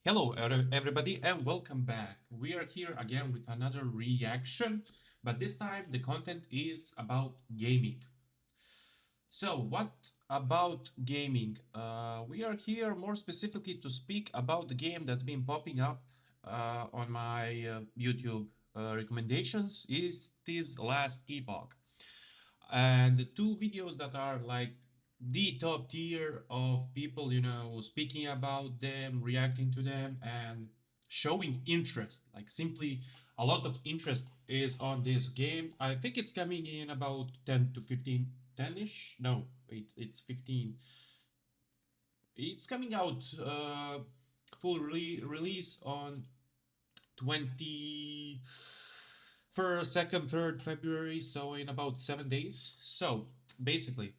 Hello, everybody, and welcome back. We are here again with another reaction, but this time the content is about gaming. So, what about gaming? We are here more specifically to speak about the game that's been popping up on my YouTube recommendations. Is this Last Epoch? And the two videos that are like the top tier of people, speaking about them, reacting to them, and showing interest. Like simply, a lot of interest is on this game. I think it's coming in about 10 to 15, 10-ish. No, it's 15. It's coming out full release on 20 first, second, third February, so in about 7 days. So basically,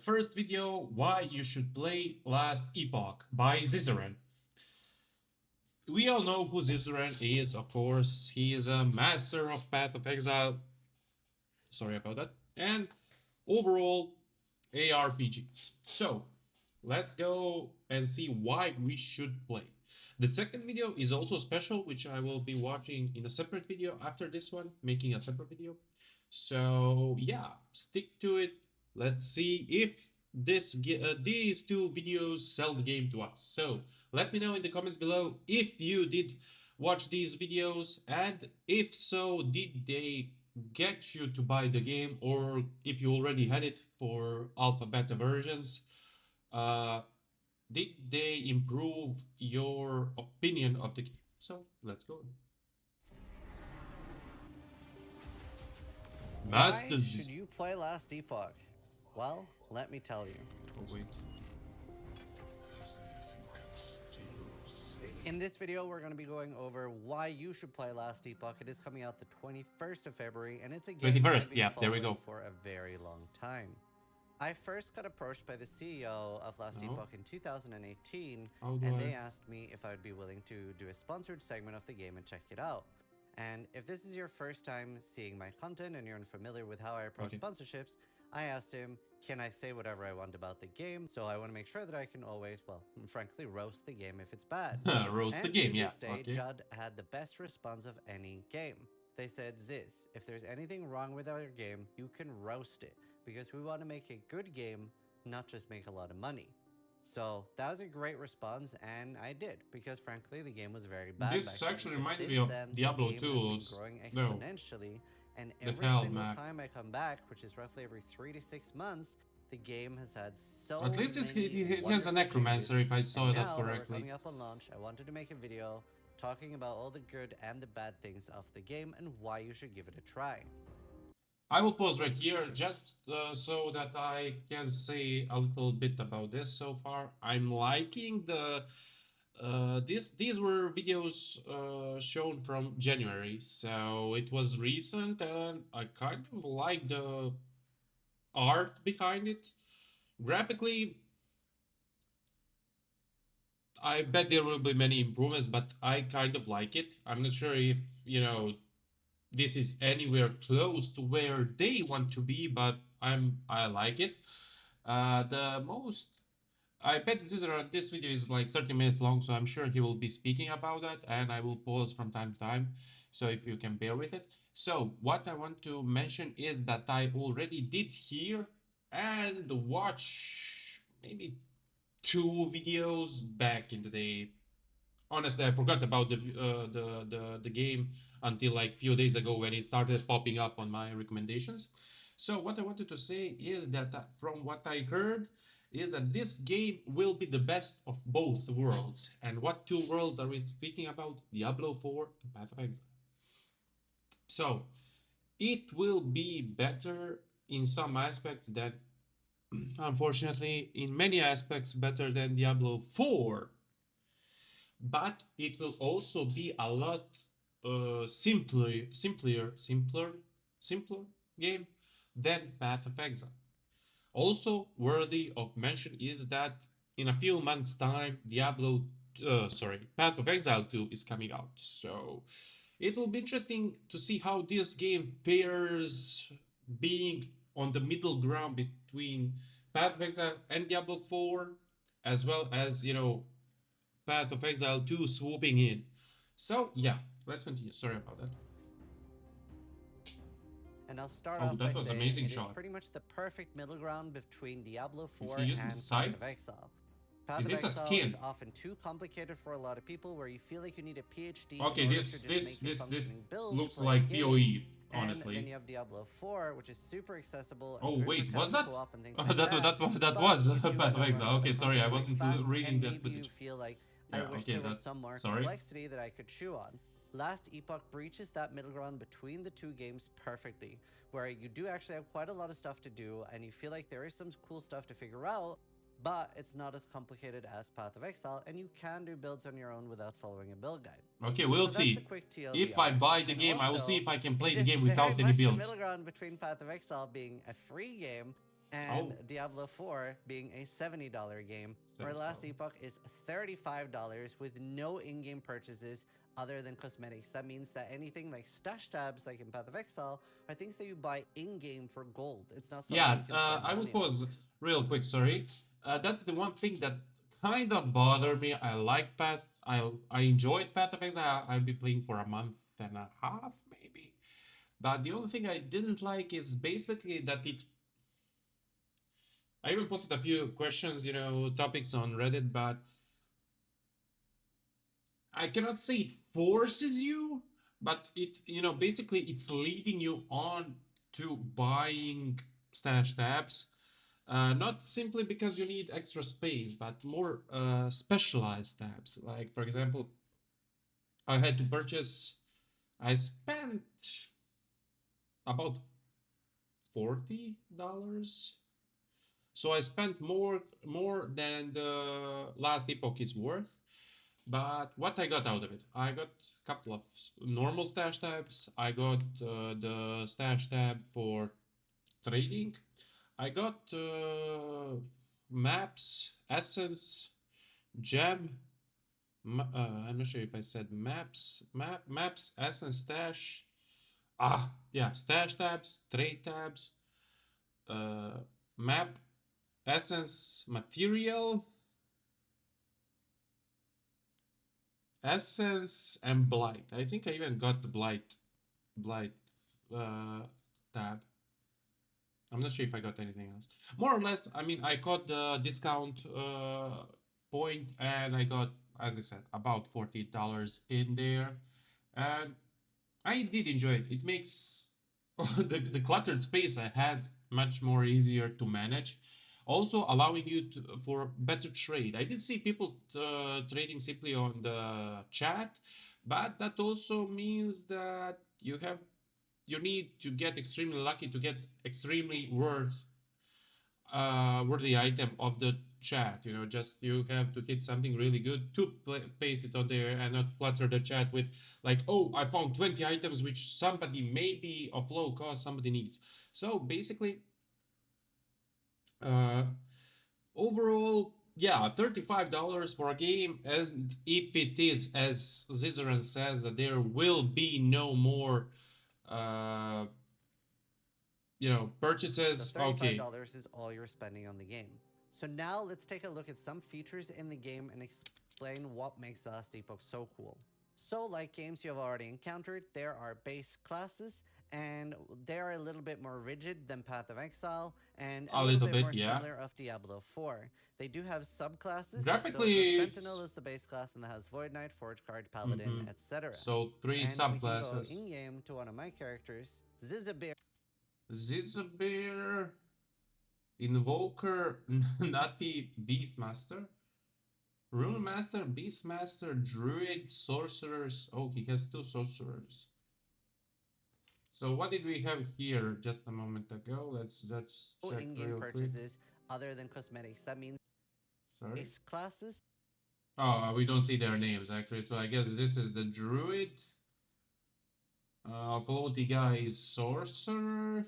first video, why you should play Last Epoch by Zizaran. We all know who Zizaran is, of course. He is a master of Path of Exile. Sorry about that. And overall ARPGs. So let's go and see why we should play. The second video is also special, which I will be watching in a separate video after this one, making a separate video. So yeah, stick to it. Let's see if these two videos sell the game to us. So let me know in the comments below if you did watch these videos, and if so, did they get you to buy the game, or if you already had it for alpha beta versions, uh, did they improve your opinion of the game? So let's go. Why should Masters. you play Last Epoch? Well, let me tell you. Oh wait. In this video, we're going to be going over why you should play Last Epoch. It is coming out the 21st of February, and it's a game that 21st. I've been Yeah, there we following go. for a very long time. I first got approached by the CEO of Last Oh, Epoch in 2018, how do and I? they asked me if I would be willing to do a sponsored segment of the game and check it out. And if this is your first time seeing my content and you're unfamiliar with how I approach Okay. sponsorships, I asked him, can I say whatever I want about the game? So I want to make sure that I can always, well, frankly, roast the game if it's bad. Roast the And to game. Yeah. this day, Okay. Judd had the best response of any game. They said, Ziz, if there's anything wrong with our game, you can roast it because we want to make a good game, not just make a lot of money. So that was a great response, and I did because frankly, the game was very bad back This then. actually But reminds me since of then, the Diablo game has been 2's. growing No, exponentially, and the every Hell single map. time I come back, which is roughly every 3 to 6 months, the game has had At so least many it has a wonderful changes. necromancer, if I saw And that now that we're correctly. coming up on launch, I wanted to make a video talking about all the good and the bad things of the game and why you should give it a try. I will pause right here just so that I can say a little bit about this so far. I'm liking the these were videos shown from January, so it was recent, and I kind of like the art behind it. Graphically, I bet there will be many improvements, but I kind of like it. I'm not sure if, this is anywhere close to where they want to be, but I like it. The most I bet this video is like 30 minutes long, so I'm sure he will be speaking about that, and I will pause from time to time, so if you can bear with it. So what I want to mention is that I already did hear and watch maybe two videos back in the day. Honestly, I forgot about the game until like few days ago when it started popping up on my recommendations. So what I wanted to say is that from what I heard is that this game will be the best of both worlds. And what two worlds are we speaking about? Diablo 4 and Path of Exile. So it will be better in some aspects than, unfortunately, in many aspects better than Diablo 4, but it will also be a lot simpler game than Path of Exile. Also worthy of mention is that in a few months' time, Path of Exile 2 is coming out. So it will be interesting to see how this game fares, being on the middle ground between Path of Exile and Diablo 4, as well as Path of Exile 2 swooping in. So yeah, let's continue. Sorry about that. And I'll start Oh, off by that was saying amazing it is shot. pretty much the perfect middle ground between Diablo Is he 4 using and Path scythe? of Exile. Path Is of this a Exile is skin? often too complicated for a lot of people, where you feel like you need a PhD in Okay, order to this just this make a this this functioning build to looks play a like game. PoE, And then honestly. you have Diablo 4, which is super accessible and Oh good for wait, was custom that? co op and things like that that. that But was you do Path want of to run Exile. out Okay, of sorry, I content pretty wasn't fast, reading and that maybe you footage. feel like, I Yeah, wish okay, there was that's some more sorry. complexity that I could chew on. Last Epoch breaches that middle ground between the two games perfectly, where you do actually have quite a lot of stuff to do, and you feel like there is some cool stuff to figure out, but it's not as complicated as Path of Exile, and you can do builds on your own without following a build guide. Okay, we'll So that's the see. quick If I TLDR. buy the And game, I will see also, if I can play it the is game very without any much the middle builds. ground between Path of Exile being a free game and Oh, Diablo 4 being a $70 game, where Last $70. Epoch is $35 with no in game purchases other than cosmetics. That means that anything like stash tabs, like in Path of Exile, are things that you buy in game for gold. It's not something Yeah, you can spend I will money on. pause real quick. Sorry, that's the one thing that kind of bothered me. I like Path. I enjoyed Path of Exile. I've been playing for a month and a half, maybe. But the only thing I didn't like is basically that it. I even posted a few questions, topics on Reddit, but I cannot say it forces you, but basically it's leading you on to buying stash tabs. Not simply because you need extra space, but more specialized tabs. Like, for example, I had to purchase, I spent about $40. So I spent more than the last epoch is worth. But what I got out of it, I got a couple of normal stash tabs. I got the stash tab for trading. I got maps, essence, gem. I'm not sure if I said maps, essence, stash. Yeah, stash tabs, trade tabs, uh, map, essence, material, essence, and blight. I think I even got the blight uh, tab. I'm not sure if I got anything else. More or less, I mean, I got the discount point, and I got, as I said, about $40 in there, and I did enjoy it. It makes the cluttered space I had much more easier to manage. Also allowing you for better trade. I did see people trading simply on the chat, but that also means that you need to get extremely lucky to get extremely worthy item of the chat. Just you have to hit something really good to paste it on there and not clutter the chat with like, oh, I found 20 items which somebody maybe of low cost somebody needs. So basically, uh, overall, yeah, $35 for a game, and if it is as Zizaran says that there will be no more uh So purchases. Okay, $35 is all you're spending on the game. So now let's take a look at some features in the game and explain what makes Last Epoch so cool. So, like games you have already encountered, there are base classes, and they are a little bit more rigid than Path of Exile, and a a little little bit bit, more yeah. similar of Diablo 4. They do have subclasses, so the Graphically, Sentinel it's is the base class and that has Void Knight, Forge Guard, Paladin, mm-hmm. etc. So three And we can go subclasses. in game to one of my characters, Zizabir. Zizabir, Invoker, Nutty, Beastmaster, Rune Master, Beastmaster, Druid, Sorcerers. Oh, he has two Sorcerers. So what did we have here just a moment ago? Let's check In-game real quick. purchases other than cosmetics. That means Sorry. base classes. Oh, we don't see their names actually. So I guess this is the Druid. Floaty guy is Sorcerer,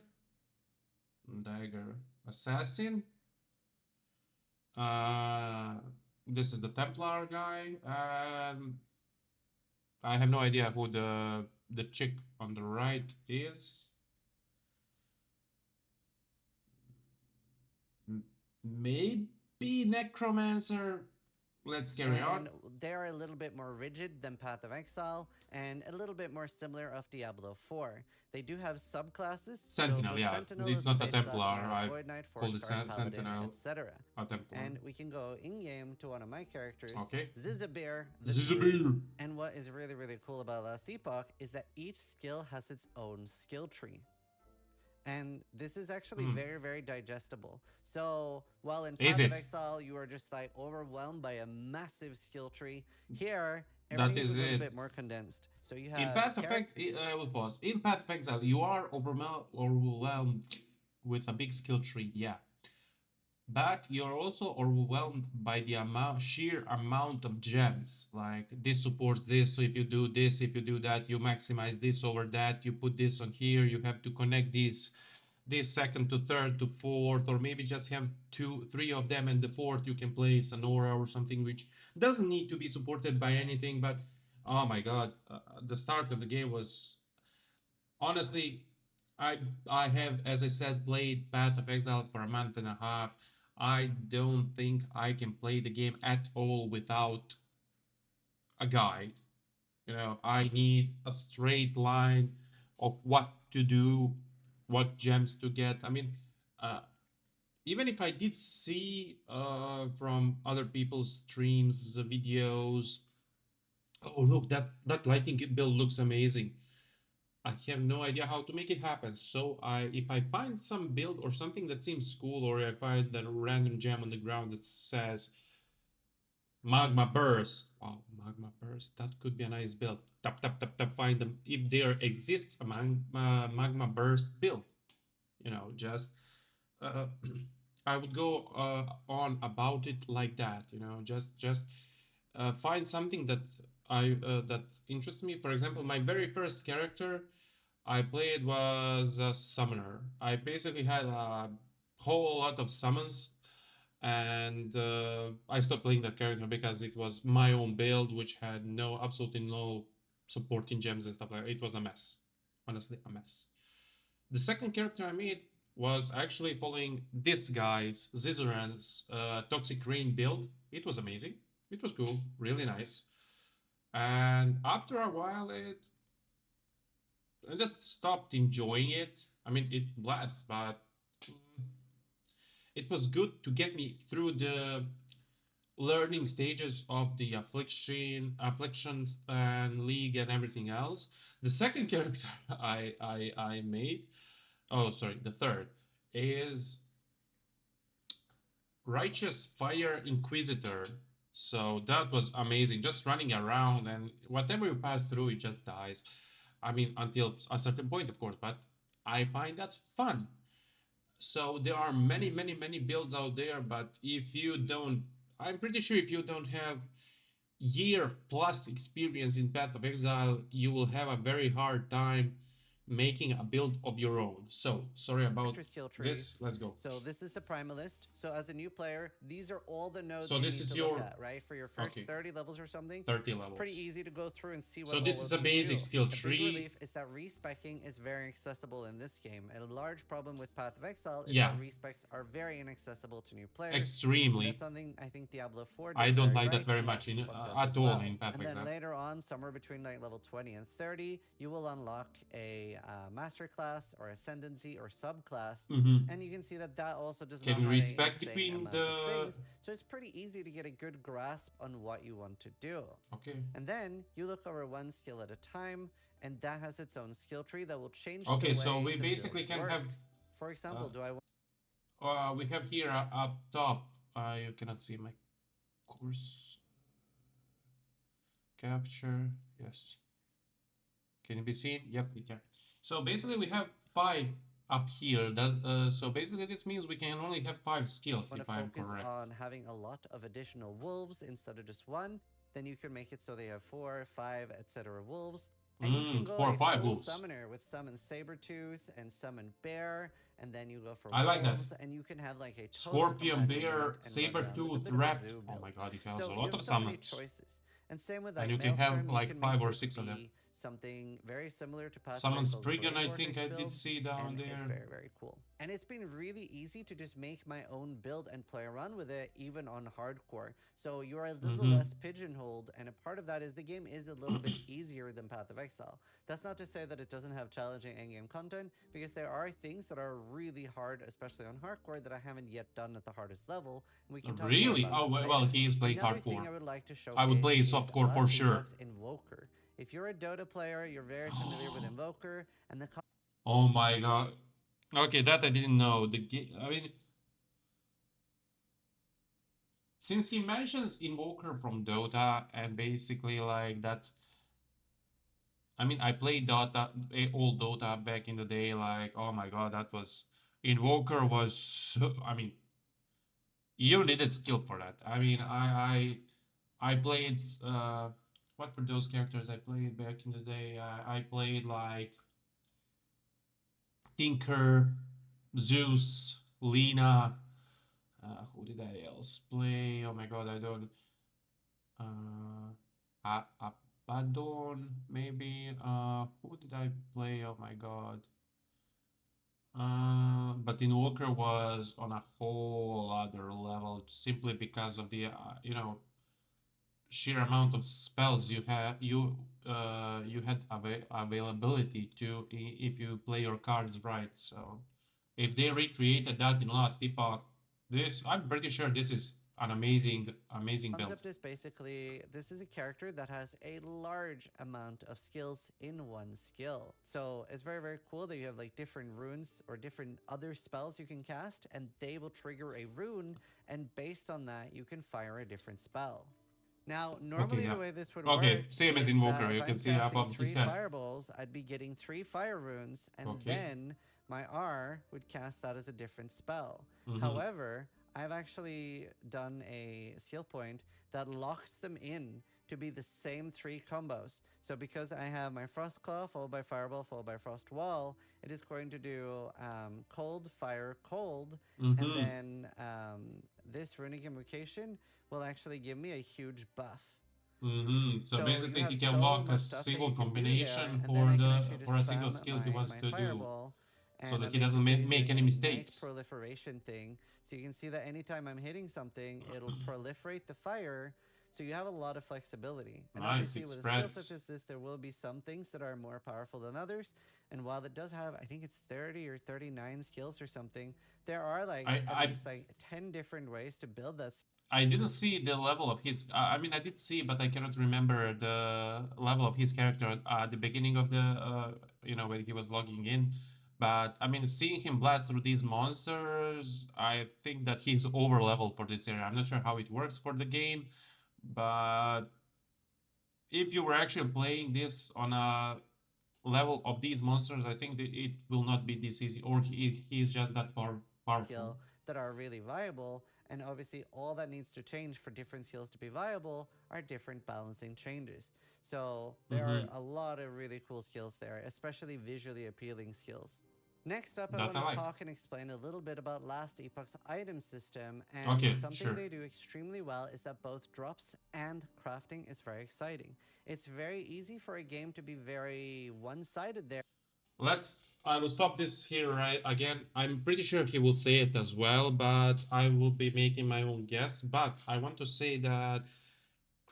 Dagger, Assassin. Uh, this is the Templar guy. I have no idea who the chick on the right is. Maybe Necromancer. Let's carry on. And they are a little bit more rigid than Path of Exile and a little bit more similar of Diablo 4. They do have subclasses, so Sentinel, the yeah. Sentinel It's is the not a base class and it Templar. has I Void Knight, call it Forgeguard, Paladin, Sentinel, etc. a Templar. And we can go in game to one of my characters, Okay. Zizabir the This is a Druid. beer. And what is really, really cool about Last Epoch is that each skill has its own skill tree. And this is actually Hmm. very, very digestible. So while in Is Path of it? Exile you are just like overwhelmed by a massive skill tree, here That everything's a is little it. bit more condensed. So you In have Path Effect, I will pause. In Path of Exile, you are overwhelmed with a big skill tree, yeah. But you're also overwhelmed by the sheer amount of gems. Like this supports this, so if you do this, if you do that, you maximize this over that. You put this on here. You have to connect this second to third to fourth, or maybe just have two, three of them, and the fourth you can place an aura or something, which doesn't need to be supported by anything. But oh my god, the start of the game was honestly, I I have, as I said, played Path of Exile for a month and a half. I don't think I can play the game at all without a guide. You know, I need a straight line of what to do, what gems to get. I mean, uh, even if I did see from other people's streams, videos, oh look, that lightning build looks amazing. I have no idea how to make it happen. So if I find some build or something that seems cool, or I find a random gem on the ground that says magma burst, wow, magma burst, that could be a nice build. Tap tap tap tap. Find them if there exists a magma burst build. You know, just uh, I would go on about it like that. You know, just find something that that interests me. For example, my very first character I played was a summoner. I basically had a whole lot of summons, and I stopped playing that character because it was my own build, which had absolutely no supporting gems and stuff like that. It was a mess, honestly, a mess. The second character I made was actually following this guy's Zizaran's Toxic Rain build. It was amazing. It was cool, really nice. And after a while, I just stopped enjoying it. I mean, it lasts, but it was good to get me through the learning stages of the afflictions and league and everything else. The second character I made, oh sorry, the third is Righteous Fire Inquisitor. So that was amazing, just running around and whatever you pass through, it just dies. I mean, until a certain point, of course, but I find that fun. So there are many builds out there, but if you don't, I'm pretty sure if you don't have year plus experience in Path of Exile, you will have a very hard time making a build of your own. So sorry about character skill this. trees. Let's go. So this is the primalist. So as a new player, these are all the nodes So you this need is to look your at, right? For your first okay, 30 levels or something, 30 pretty levels. easy to go through and see what So this all is of a these basic do. skill The big tree. relief is that respecing is very accessible in this game. A large problem with Path of Exile is Yeah, that respecs are very inaccessible to new players. And that's extremely. something I think Diablo 4 I did don't very like that right, very and much Last in Epoch does as at all well. in Path of And then Exile. later on, somewhere between like level 20 and 30, you will unlock a master class or ascendancy or subclass, Mm-hmm. and you can see that that also does Can not we have an respect insane between amount of the? things. So it's pretty easy to get a good grasp on what you want to do. Okay. And then you look over one skill at a time, and that has its own skill tree that will change the Okay, so way we the build basically can have works. For uh, example, do I want we have here up top. You cannot see my course capture. Yes. Can it be seen? Yep, we can. So basically, we have five up here. So basically, this means we can only have five skills, to if I'm focus correct. on having a lot of additional wolves instead of just one, then you can make it so they have 4, 5, etc. wolves. And you can go Four or a five full wolves. summoner with summon Sabretooth and summon Bear, and then you go for I like that. wolves, and you can have like a total Scorpion, accompaniment bear, and run saber around with a tooth, bit of a rat. zoo Oh my build. god, it has a So you lot have of so many summons. choices. And same with And like you can have Maelstrom, you like can five make or this six of them. be something very similar to Path of Someone's Exile's Spriggan, Blade I think Vortex I did build, see down and it's there. very, very cool. And it's been really easy to just make my own build and play around with it, even on hardcore. So you're a little Mm-hmm. less pigeonholed, and a part of that is the game is a little bit easier than Path of Exile. That's not to say that it doesn't have challenging endgame content, because there are things that are really hard, especially on hardcore, that I haven't yet done at the hardest level, and we can talk more Really? about Oh, that well, later. he is playing Another thing hardcore. I would like to I would showcase play is softcore for Last sure. Epoch's Invoker. If you're a Dota player, you're very familiar with Invoker, and the Oh my god. Okay, that I didn't know. I mean, since he mentions Invoker from Dota and basically like that, I mean, I played Dota, old Dota back in the day. Like, oh my god, that was Invoker was. I mean, you needed skill for that. I mean, I played. What were those characters I played back in the day? I played like Tinker, Zeus, Lena. Who did I else play? Oh my god, I don't. Uh, Abaddon, maybe. Who did I play? Oh my god. But Invoker was on a whole other level simply because of the sheer amount of spells you had availability to if you play your cards right. So if they recreated that in Last Epoch, this I'm pretty sure this is an amazing build. concept is basically this is a character that has a large amount of skills in one skill. So it's very, very cool that you have like different runes or different other spells you can cast, and they will trigger a rune, and based on that, you can fire a different spell. Now, Okay, normally the yeah. way this would Okay, work same as is that Invoker. if You I'm can see casting above his three head. fireballs, I'd be getting three fire runes, and Okay. then my R would cast that as a different spell. Mm-hmm. However, I've actually done a skill point that locks them in to be the same three combos. So because I have my Frost Claw followed by Fireball followed by Frost Wall, it is going to do Cold, Fire, Cold, and Mm-hmm. then this runic invocation will actually give me a huge buff. Mm-hmm. So So you basically, he have can so lock a much stuff that single you can do there, combination and then I can actually for just a single spam skill he wants my to do, fireball, so and that I'm he doesn't basically make doing an any ignite mistakes. proliferation thing. So you can see that anytime I'm hitting something, it'll proliferate the fire. So you have a lot of flexibility. And Nice, obviously, it with a skill such spreads. as this, there will be some things that are more powerful than others. And while it does have, I think it's 30 or 39 skills or something, there are like I at I least like 10 different ways to build that I didn't see the level of his. I mean, I did see, but I cannot remember the level of his character at the beginning of the, when he was logging in. But I mean, seeing him blast through these monsters, I think that he's over level for this area. I'm not sure how it works for the game, but if you were actually playing this on a level of these monsters, I think that it will not be this easy, or he's just that powerful. skill that are really viable. And obviously, all that needs to change for different skills to be viable are different balancing changes. So there are Mm-hmm. a lot of really cool skills there, especially visually appealing skills. Next up, I That want I to like. talk and explain a little bit about Last Epoch's item system. And Okay, something sure. they do extremely well is that both drops and crafting is very exciting. It's very easy for a game to be very one sided there. I will stop this here right again. I'm pretty sure he will say it as well, but I will be making my own guess. But I want to say that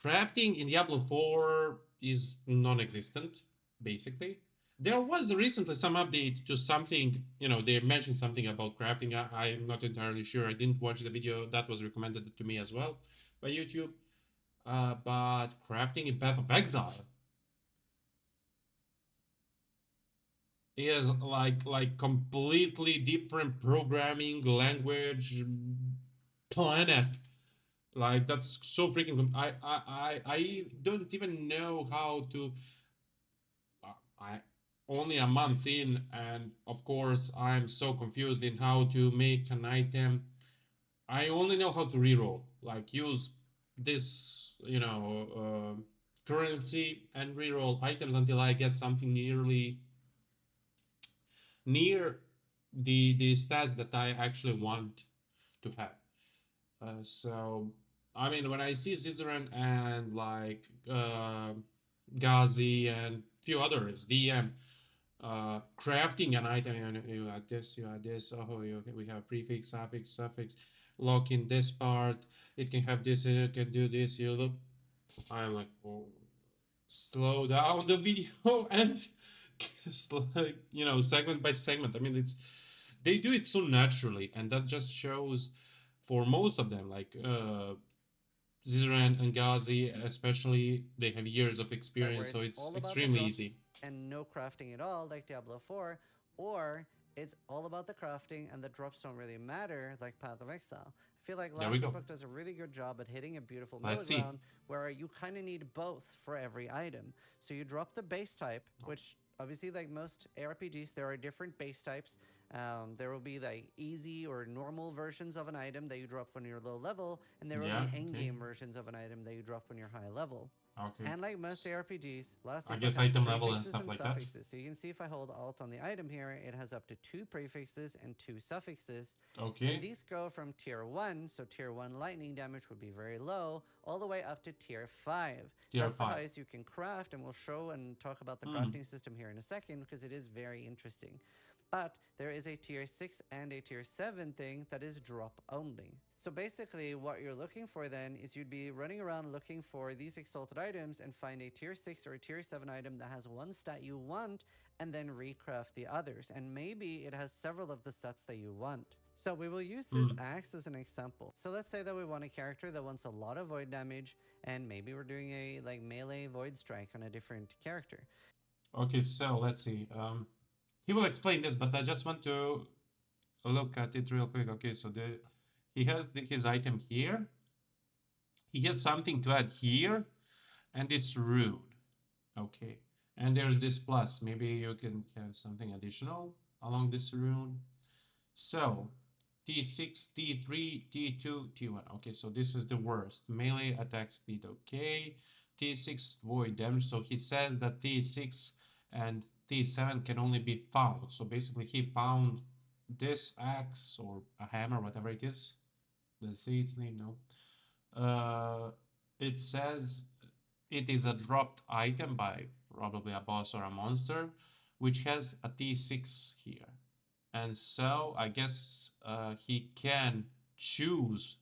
crafting in Diablo 4 is non-existent, basically. There was recently some update to something, they mentioned something about crafting. I'm not entirely sure. I didn't watch the video that was recommended to me as well by YouTube. But crafting in Path of Exile is like completely different programming language planet. Like that's so freaking. I don't even know how to. I only a month in, and of course I'm so confused in how to make an item. I only know how to reroll, like use this, currency and reroll items until I get something near the stats that I actually want to have. So I mean, when I see Zizaran and like Ghazi and few others. Crafting an item. You add this, you add this. Oh, we have prefix, suffix. Lock in this part. It can have this. It can do this. You look. I'm like, oh, slow down the video and segment by segment. I mean, it's they do it so naturally, and that just shows for most of them, like Zizran and Ghazi, especially, they have years of Where experience, so it's it's all about the extremely easy. drops and no crafting at all, like Diablo 4, or it's all about the crafting and the drops don't really matter, like Path of Exile. I feel like There we Last go. Epoch does a really good job at hitting a beautiful middle Let's see. ground where you kind of need both for every item. So you drop the base type, which obviously, like most ARPGs, there are different base types. There will be like easy or normal versions of an item that you drop when you're low level, and there will Yeah. be Okay. endgame versions of an item that you drop when you're high level. Okay. And like most ARPGs, Last I Epoch guess has item level and prefixes stuff and like that. suffixes. So you can see if I hold Alt on the item here, it has up to 2 prefixes and 2 suffixes. And Okay. these go from tier 1, so tier 1 lightning damage would be very low, all the way up to tier 5. Tier That's the five. highest you can craft, and we'll show and talk about the Hmm. crafting system here in a second because it is very interesting. But there is a tier 6 and a tier 7 thing that is drop only. So basically, what you're looking for then is you'd be running around looking for these exalted items and find a tier 6 or a tier 7 item that has one stat you want and then recraft the others. And maybe it has several of the stats that you want. So we will use this Hmm. axe as an example. So let's say that we want a character that wants a lot of void damage and maybe we're doing a like melee void strike on a different character. Okay, so let's see. He will explain this, but I just want to look at it real quick. Okay, so he has his item here. He has something to add here, and it's rude. Okay, and there's this plus. Maybe you can have something additional along this rune. So T6, T3, T2, T1. Okay, so this is the worst. Melee attack speed. Okay, T6 void damage. So he says that T6 and T7 can only be found. So basically, he found this axe or a hammer, whatever it is. Let's see its name. No. It says it is a dropped item by probably a boss or a monster, which has a T6 here. And so I guess he can choose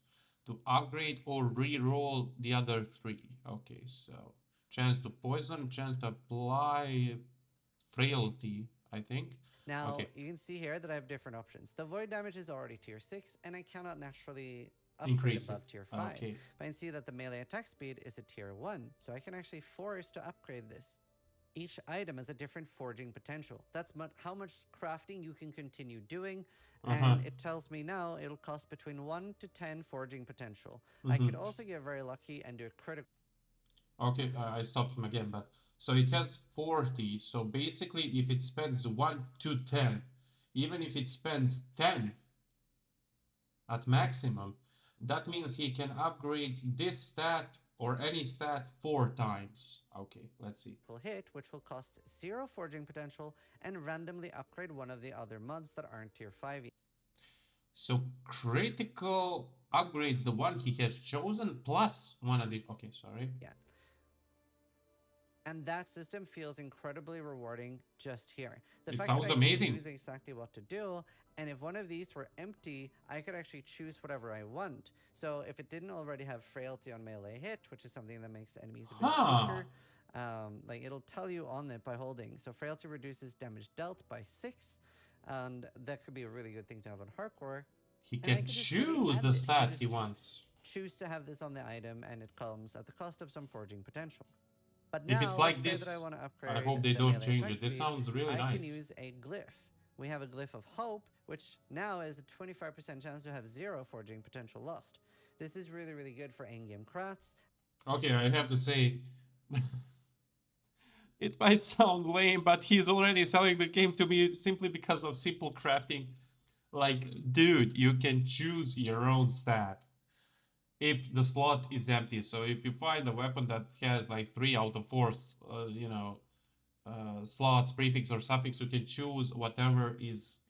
to upgrade or re-roll the other three. Okay, so chance to poison, chance to apply frailty, I think. Now, Okay, you can see here that I have different options. The void damage is already tier 6, and I cannot naturally upgrade increase it. above tier 5. Okay, But I can see that the melee attack speed is a tier 1, so I can actually force to upgrade this. Each item has a different forging potential. That's how much crafting you can continue doing, uh-huh. and it tells me now it'll cost between 1 to 10 forging potential. I Mm-hmm. could also get very lucky and do a critical Okay, I stopped him again, but so it has 40. So basically, if it spends 1 to 10, even if it spends 10 at maximum, that means he can upgrade this stat or any stat 4 times. Okay, let's see. hit, which will cost 0 forging potential, and randomly upgrade one of the other mods that aren't tier 5 So critical upgrades the one he has chosen plus one additional. Okay, sorry. yet. And that system feels incredibly rewarding just here. The It fact that sounds I can amazing. choose exactly what to do, and if one of these were empty, I could actually choose whatever I want. So if it didn't already have frailty on melee hit, which is something that makes enemies a bit Huh. weaker, like it'll tell you on it by holding. So frailty reduces damage dealt by 6, and that could be a really good thing to have on hardcore. He And I can could just fully choose add the this. You stat he just wants. choose to have this on the item, and it comes at the cost of some forging potential. But If it's now, let's like say that I this, want to I upgrade hope they the don't melee change attack it. This speed. sounds really I can nice. use a glyph. We have a glyph of hope, which now has a 25% chance to have 0 forging potential lost. This is really, really good for endgame crafts. Okay, I have to say, it might sound lame, but he's already selling the game to me simply because of simple crafting. Like, dude, you can choose your own stat if the slot is empty. So if you find a weapon that has like 3 out of 4, slots, prefix or suffix, you can choose whatever is,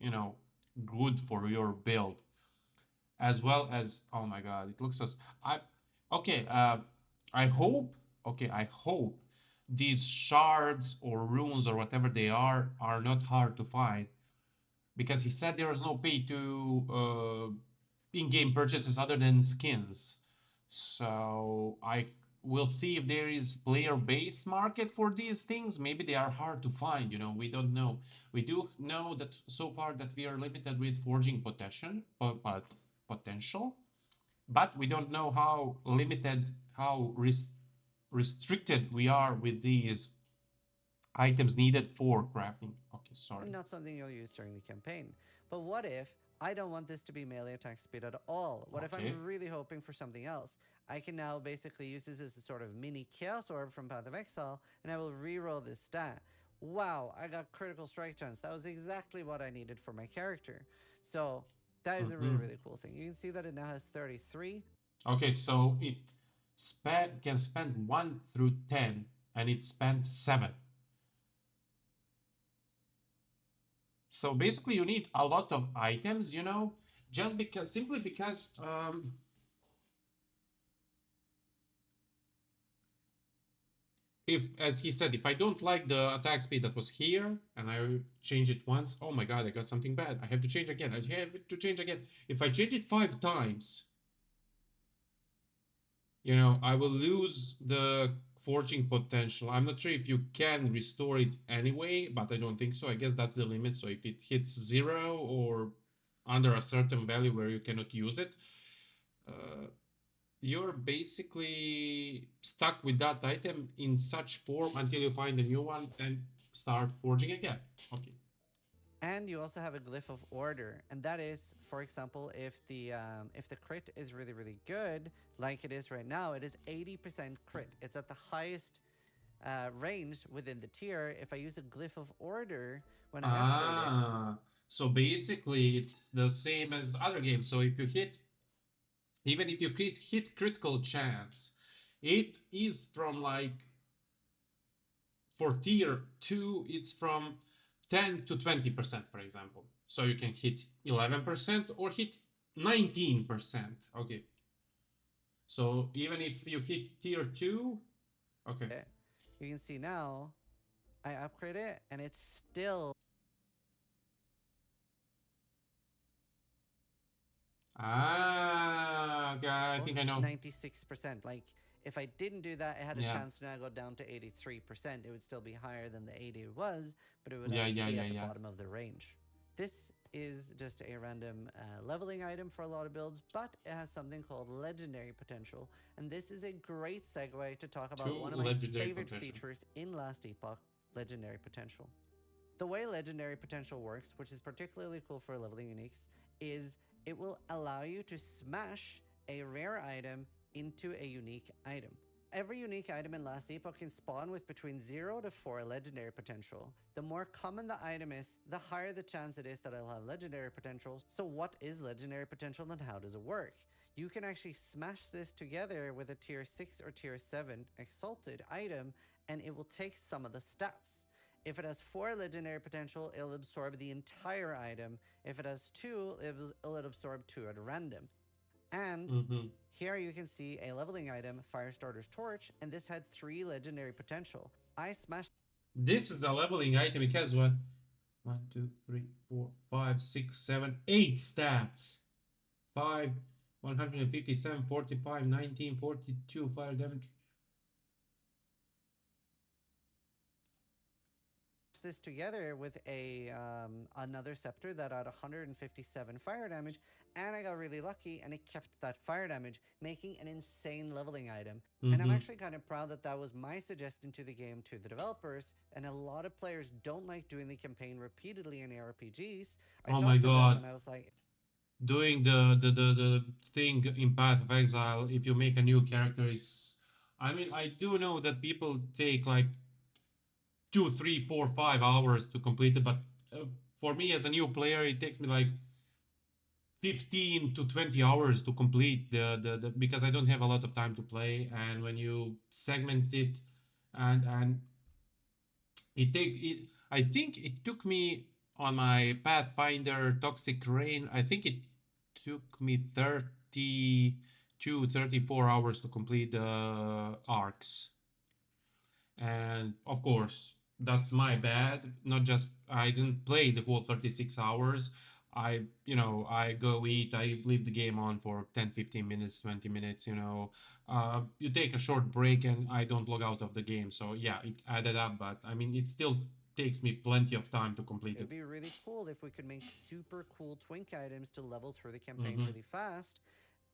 good for your build. As well as, oh my god, it looks so. I okay. I hope. Okay, I hope these shards or runes or whatever they are not hard to find because he said there is no pay to in-game purchases other than skins. So I will see if there is player-based market for these things. Maybe they are hard to find. We don't know. We do know that so far that we are limited with forging potential, but we don't know how limited, how restricted we are with these items needed for crafting. Okay, sorry. not something you'll use during the campaign. But what if I don't want this to be melee attack speed at all? What if I'm Okay. really hoping for something else? I can now basically use this as a sort of mini Chaos Orb from Path of Exile, and I will reroll this stat. Wow, I got critical strike chance. That was exactly what I needed for my character. So that is a really, Mm-hmm. really cool thing. You can see that it now has 33. Okay, so it can spend 1 through 10, and it spends 7. So basically, you need a lot of items, just because, simply because, if, as he said, if I don't like the attack speed that was here, and I change it once, oh my god, I got something bad. I have to change again. I have to change again. If I change it 5 times, I will lose the forging potential. I'm not sure if you can restore it anyway, but I don't think so. I guess that's the limit. So if it hits 0 or under a certain value where you cannot use it, uh, you're basically stuck with that item in such form until you find a new one and start forging again. Okay. And you also have a glyph of order, and that is, for example, if the crit is really really good, like it is right now, it is 80% crit. It's at the highest range within the tier. If I use a glyph of order when I upgrade it, So basically it's the same as other games. So if you hit even if you hit critical chance, it is from like for tier 2 it's from 10 to 20%, for example. So you can hit 11% or hit 19%. Okay, so even if you hit tier 2. Okay. you can see now I upgrade it and it's still Okay, I think I know. 96%. Like, if I didn't do that, it had a Yeah, chance to now go down to 83%. It would still be higher than the 80 it was, but it would yeah, yeah, be yeah, at the yeah. bottom of the range. This is just a random leveling item for a lot of builds, but it has something called legendary potential. And this is a great segue to talk about Two one of my legendary favorite potential. features in Last Epoch, legendary potential. The way legendary potential works, which is particularly cool for leveling uniques, is it will allow you to smash a rare item into a unique item. Every unique item in Last Epoch can spawn with between 0 to 4 legendary potential. The more common the item is, the higher the chance it is that it'll have legendary potential. So what is legendary potential and how does it work? You can actually smash this together with a tier 6 or tier 7 exalted item and it will take some of the stats. If it has 4 legendary potential, it'll absorb the entire item. If it has 2, it'll absorb 2 at random. And Mm-hmm. here you can see a leveling item, Firestarter's Torch, and this had 3 legendary potential. I smashed This is a leveling item. It has what? 1, 2, 3, 4, 5, 6, 7, 8 stats. 5, 157, 45, 19, 42 fire damage. this together with a another scepter that had 157 fire damage, and I got really lucky and it kept that fire damage, making an insane leveling item. And I'm Mm-hmm. actually kind of proud that that was my suggestion to the game to the developers. And a lot of players don't like doing the campaign repeatedly in ARPGs. I Oh my talked to them god. and I was like, Doing the thing in Path of Exile, if you make a new character, is. I mean, I do know that people take like 2, 3, 4, 5 hours to complete it, but for me as a new player, it takes me like 15 to 20 hours to complete the because I don't have a lot of time to play. And when you segment it, and I think it took me on my Pathfinder Toxic Rain, I think it took me 30 to 34 hours to complete the arcs. And of course, that's my bad. Not just I didn't play the whole 36 hours. I go eat, I leave the game on for 10, 15 minutes, 20 minutes, you take a short break and I don't log out of the game. So yeah, it added up, but I mean, it still takes me plenty of time to complete It would it. be really cool if we could make super cool twink items to level through the campaign Hmm. really fast.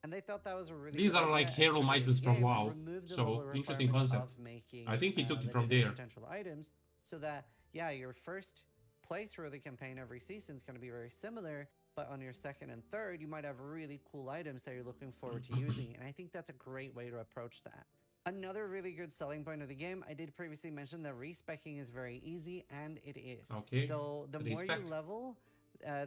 And they thought that was a really These good are like idea and hero created items a from game, WoW. remove the level So interesting requirement concept. of making I think he took it from legendary there. potential items so that, yeah, your first playthrough of the campaign every season is going to be very similar, but on your second and third, you might have really cool items that you're looking forward to using. And I think that's a great way to approach that. Another really good selling point of the game, I did previously mention that respecking is very easy, and it is. Okay, So the more you respect. level,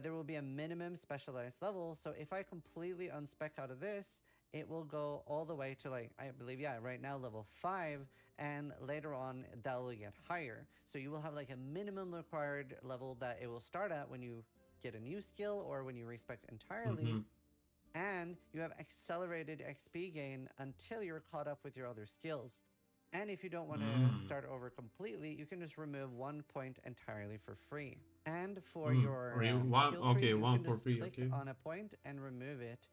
there will be a minimum specialized level. So if I completely unspec out of this, it will go all the way to, like, I believe, yeah, right now level 5, and later on that will get higher. So you will have like a minimum required level that it will start at when you get a new skill or when you respec entirely, Hmm. and you have accelerated XP gain until you're caught up with your other skills. And if you don't want to Mm. start over completely, you can just remove 1 point entirely for free. And for Mm. your One. skill tree, Okay, you one can for just free. click Okay. on a point and remove it.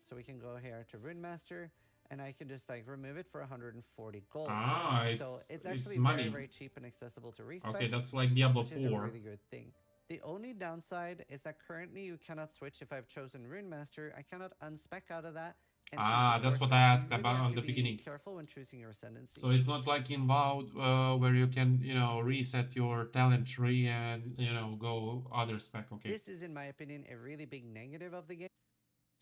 So we can go here to Rune Master, and I can just like remove it for 140 gold. Ah, So it's it's actually very, money. very cheap and accessible to Okay, respec, that's like Diablo which is a 4. really good thing. The only downside is that currently you cannot switch. If I've chosen Rune Master, I cannot unspec out of that and choose a Ah, that's what I sorcerer. So you asked really about have on to the be beginning. careful when choosing your ascendancy. So it's not like in WoW where you can, reset your talent tree and, go other spec. Okay. This is, in my opinion, a really big negative of the game.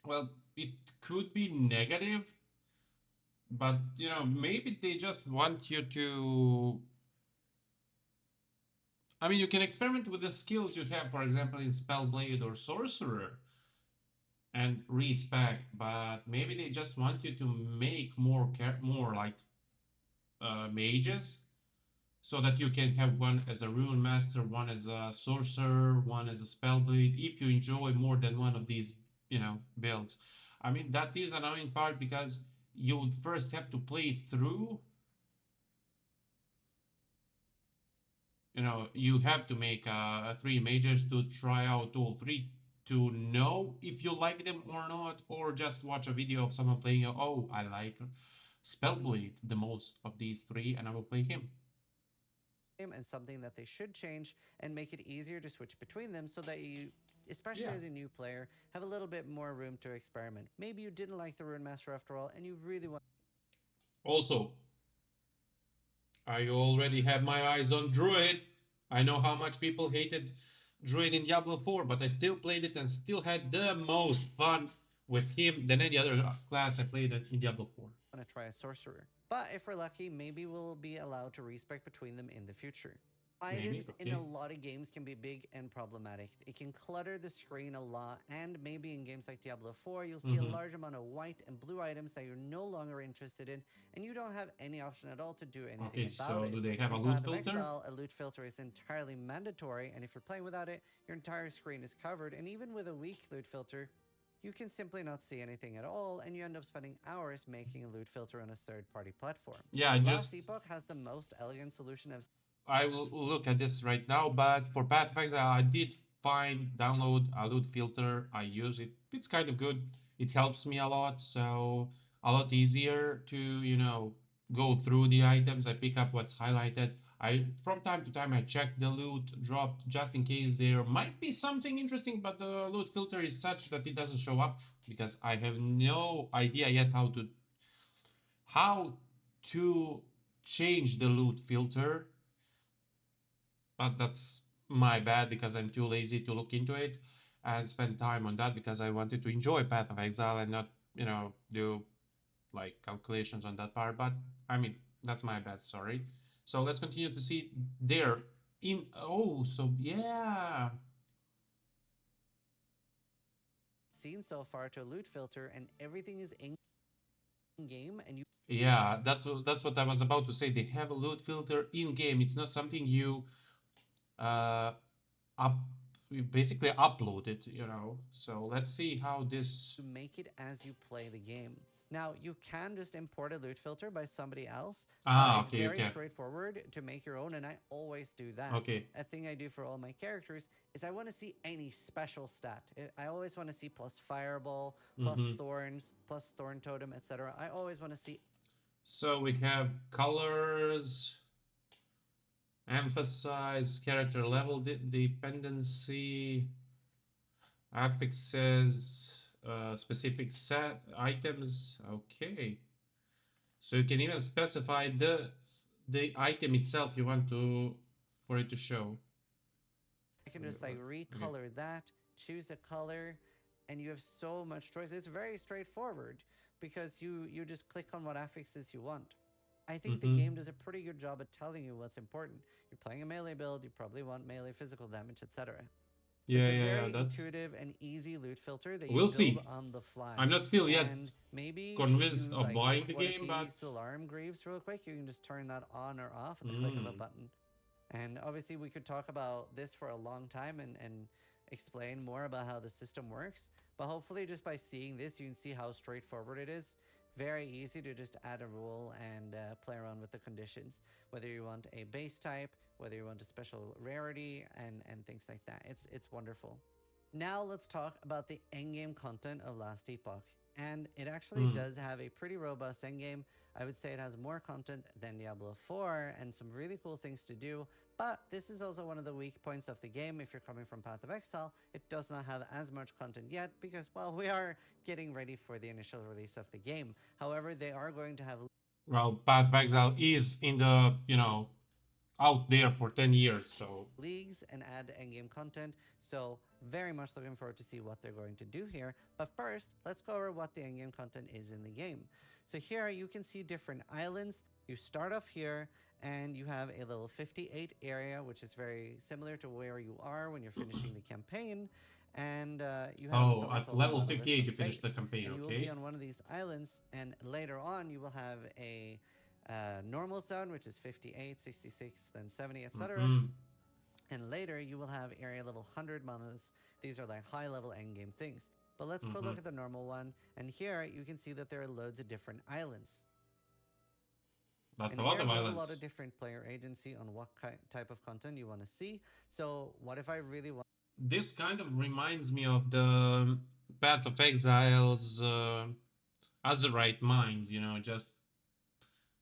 Well, it could be negative, but, maybe they just want you to. I mean, you can experiment with the skills you have, for example, in Spellblade or Sorcerer, and respec, but maybe they just want you to make more like mages, so that you can have one as a rune master, one as a sorcerer, one as a spellblade. If you enjoy more than one of these, builds. I mean, that is an annoying part because you would first have to play through. You have to make three majors to try out all three to know if you like them or not, or just watch a video of someone playing. Oh, I like Spellblade the most of these three, and I will play him. And something that they should change and make it easier to switch between them so that you, especially Yeah. as a new player, have a little bit more room to experiment. Maybe you didn't like the Rune Master after all and you really want Also, I already have my eyes on Druid. I know how much people hated Druid in Diablo 4, but I still played it and still had the most fun with him than any other class I played in Diablo 4. to try a sorcerer. But if we're lucky, maybe we'll be allowed to respec between them in the future. Maybe, Items in a okay. lot of games can be big and problematic. It can clutter the screen a lot, and maybe in games like Diablo 4, you'll see a Mm-hmm. large amount of white and blue items that you're no longer interested in, and you don't have any option at all to do anything Okay, about so it. do they have a In loot Path of filter? Exile, a loot filter is entirely mandatory, and if you're playing without it, your entire screen is covered, and even with a weak loot filter, you can simply not see anything at all, and you end up spending hours making a loot filter on a third party platform. Yeah, I just Last Epoch has the most elegant solution I've I will look at this right now, but for Path of Exile, I did download a loot filter. I use it. It's kind of good. It helps me a lot, so a lot easier to, go through the items. I pick up what's highlighted. I From time to time I check the loot drop just in case there might be something interesting, but the loot filter is such that it doesn't show up because I have no idea yet how to change the loot filter, but that's my bad because I'm too lazy to look into it and spend time on that because I wanted to enjoy Path of Exile and not, do like calculations on that part. But I mean, that's my bad. Sorry. So let's continue to see there. So yeah, seen so far to a loot filter, and everything is in game, and you yeah. That's what I was about to say. They have a loot filter in game. It's not something you uh up basically upload it. So let's see how this. make it as you play the game. Now, you can just import a loot filter by somebody else, but Ah, it's okay, very okay, straightforward to make your own, and I always do that. okay. A thing I do for all my characters is I want to see any special stat. I always want to see plus fireball, plus Mm-hmm. thorns, plus thorn totem, etc. I always want to see. So we have colors, emphasize, character level dependency, affixes, specific set items. Okay. So you can even specify the item itself you want to for it to show. I can just like Okay. recolor that, choose a color, and you have so much choice. It's very straightforward because you just click on what affixes you want. I think the Mm-hmm. game does a pretty good job at telling you what's important. You're playing a melee build, you probably want melee physical damage, etc. So it's Yeah, a yeah, yeah. very That's. intuitive and easy loot filter that you We'll build see. on the fly. I'm not still yet And maybe convinced you of like buying just the want to game, see but. Solarum Greaves real quick. You can just turn that on or off at the click of a Mm. button. And obviously, we could talk about this for a long time and explain more about how the system works. But hopefully, just by seeing this, you can see how straightforward it is. Very easy to just add a rule and play around with the conditions. Whether you want a base type, whether you want a special rarity, and things like that. It's wonderful. Now let's talk about the endgame content of Last Epoch. And it actually Mm. does have a pretty robust endgame. I would say it has more content than Diablo 4 and some really cool things to do. But this is also one of the weak points of the game. If you're coming from Path of Exile, it does not have as much content yet because, well, we are getting ready for the initial release of the game. However, they are going to have Well, Path of Exile is in the, out there for 10 years, so. leagues and add endgame content. So very much looking forward to see what they're going to do here. But first, let's go over what the endgame content is in the game. So here you can see different islands. You start off here and you have a little 58 area, which is very similar to where you are when you're finishing the campaign. And you have Oh, something at called level Monoliths 58 of you finish Fate. the campaign, And you will be okay? on one of these islands. And later on, you will have a normal zone, which is 58, 66, then 70, etc. Mm-hmm. And later, you will have area level 100 monoliths. These are like high level endgame things. But let's go Mm-hmm. look at the normal one. And here you can see that there are loads of different islands. That's And a lot here of you have a lot islands. of different player agency on what type of content you want to see. So, what if I really want This kind of reminds me of the Path of Exile's Azerite mines, just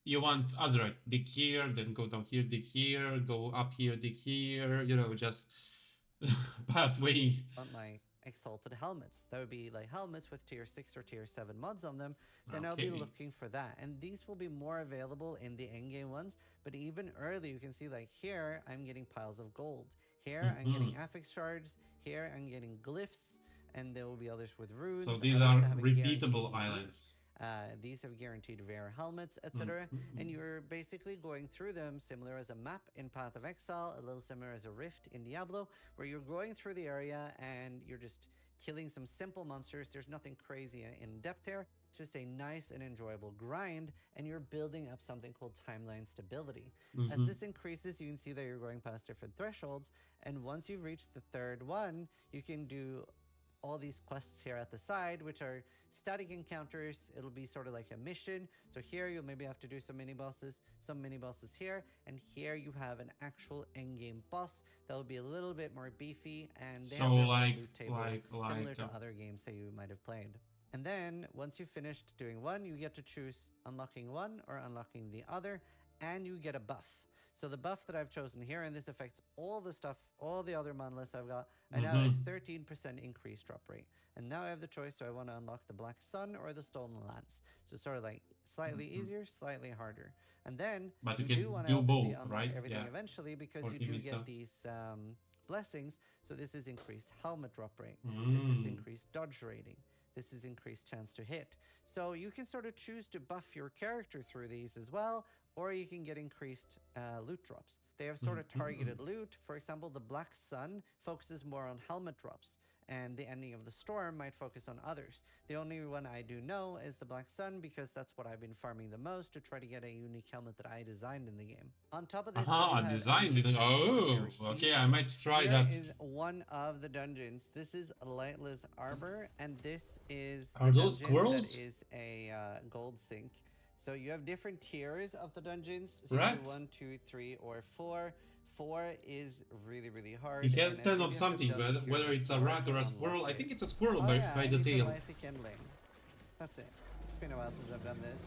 you want Azerite, dig here, then go down here, dig here, go up here, dig here, just pathway. my exalted helmets? That would be like helmets with tier 6 or tier 7 mods on them. Then I'll be Okay. looking for that. And these will be more available in the endgame ones. But even early, you can see like here, I'm getting piles of gold. Here, I'm Mm-hmm. getting affix shards. Here, I'm getting glyphs. And there will be others with So runes, these others are that have a guaranteed repeatable loot. islands. These have guaranteed rare helmets, etc. Mm-hmm. And you're basically going through them similar as a map in Path of Exile, a little similar as a rift in Diablo, where you're going through the area and you're just killing some simple monsters. There's nothing crazy in depth here. It's just a nice and enjoyable grind, and you're building up something called timeline stability. As Mm-hmm. this increases, you can see that you're going past different thresholds, and once you've reached the third one, you can do all these quests here at the side, which are static encounters. It'll be sort of like a mission. So here you'll maybe have to do some mini bosses here, and here you have an actual end game boss that will be a little bit more beefy, and they So have their own like loot table like similar like to other games that you might have played. And then once you've finished doing one, you get to choose unlocking one or unlocking the other, and you get a buff. So the buff that I've chosen here, and this affects all the stuff, all the other monoliths I've got, I now mm-hmm. have 13% increased drop rate. And now I have the choice, do I want to unlock the Black Sun or the Stolen Lance? So sort of like slightly Mm-hmm. easier, slightly harder. And then But you you do can want to do obviously both, unlock right? everything Yeah. eventually because For you do Timisa. get these blessings. So this is increased helmet drop rate. This is Mm. increased dodge rating. This is increased chance to hit. So you can sort of choose to buff your character through these as well, or you can get increased loot drops. They have sort of Mm-hmm. targeted loot. For example, the Black Sun focuses more on helmet drops, and the ending of the storm might focus on others. The only one I do know is the Black Sun because that's what I've been farming the most to try to get a unique helmet that I designed in the game. On top of this, you do Aha, have design elite didn't. dungeons and Oh, they're key. okay, I might try Here that. is one of the dungeons. This is Lightless Arbor, and this is Are the those dungeon that squirrels? is a gold sink. So you have different tiers of the dungeons. So you can do Rat? 1, 2, 3, or 4. 4 is really, really He hard, has and I 10 believe of you have to have something, done the tiers whether of it's a 4 rat to or a unlock squirrel. I it. think it's a squirrel Oh yeah, by I the need to tail. light the kindling. That's it. It's been a while since I've done this.